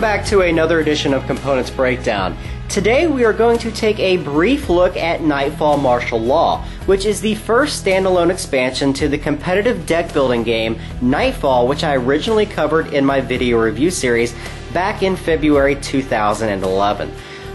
back to another edition of Components Breakdown. Today we are going to take a brief look at Nightfall Martial Law, which is the first standalone expansion to the competitive deck building game Nightfall, which I originally covered in my video review series back in February 2011.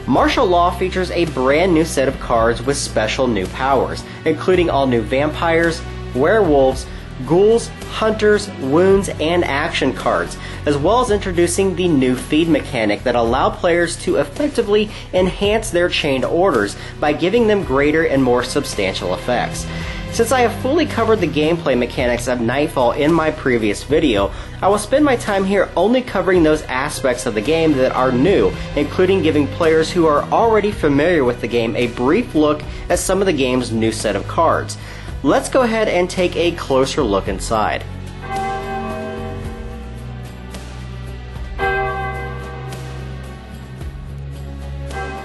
Martial Law features a brand new set of cards with special new powers, including all new vampires, werewolves, ghouls, hunters, wounds, and action cards, as well as introducing the new feed mechanic that allow players to effectively enhance their chained orders by giving them greater and more substantial effects. Since I have fully covered the gameplay mechanics of Nightfall in my previous video, I will spend my time here only covering those aspects of the game that are new, including giving players who are already familiar with the game a brief look at some of the game's new set of cards. Let's go ahead and take a closer look inside.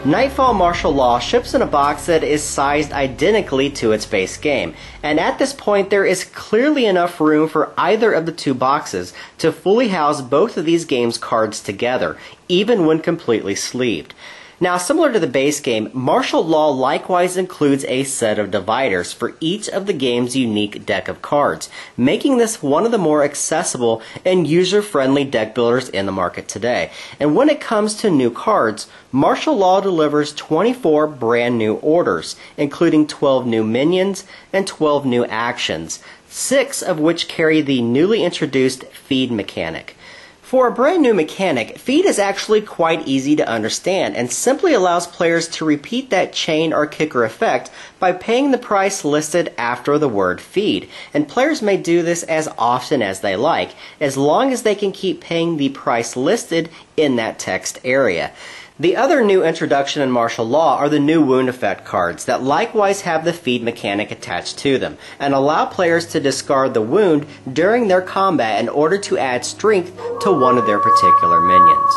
Nightfall Martial Law ships in a box that is sized identically to its base game, and at this point there is clearly enough room for either of the two boxes to fully house both of these games' cards together, even when completely sleeved. Now, similar to the base game, Martial Law likewise includes a set of dividers for each of the game's unique deck of cards, making this one of the more accessible and user-friendly deck builders in the market today. And when it comes to new cards, Martial Law delivers 24 brand new orders, including 12 new minions and 12 new actions, 6 of which carry the newly introduced feed mechanic. For a brand new mechanic, feed is actually quite easy to understand and simply allows players to repeat that chain or kicker effect by paying the price listed after the word feed, and players may do this as often as they like, as long as they can keep paying the price listed in that text area. The other new introduction in Martial Law are the new wound effect cards that likewise have the feed mechanic attached to them and allow players to discard the wound during their combat in order to add strength to one of their particular minions.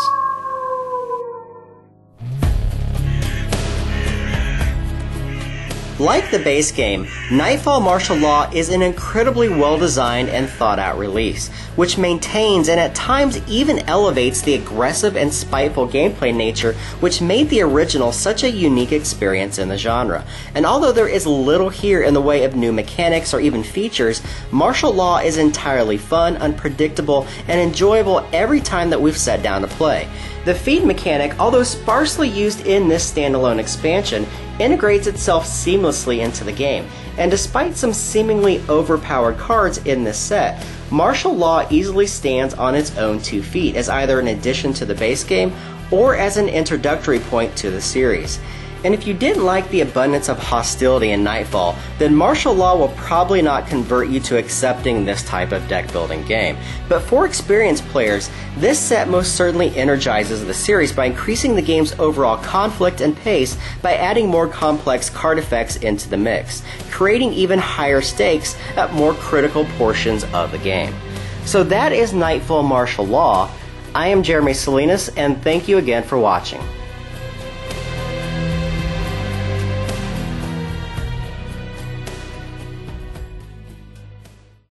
Like the base game, Nightfall Martial Law is an incredibly well-designed and thought-out release, which maintains and at times even elevates the aggressive and spiteful gameplay nature which made the original such a unique experience in the genre. And although there is little here in the way of new mechanics or even features, Martial Law is entirely fun, unpredictable, and enjoyable every time that we've sat down to play. The feed mechanic, although sparsely used in this standalone expansion, integrates itself seamlessly into the game, and despite some seemingly overpowered cards in this set, Martial Law easily stands on its own 2 feet as either an addition to the base game or as an introductory point to the series. And if you didn't like the abundance of hostility in Nightfall, then Martial Law will probably not convert you to accepting this type of deck building game. But for experienced players, this set most certainly energizes the series by increasing the game's overall conflict and pace by adding more complex card effects into the mix, creating even higher stakes at more critical portions of the game. So that is Nightfall Martial Law. I am Jeremy Salinas, and thank you again for watching.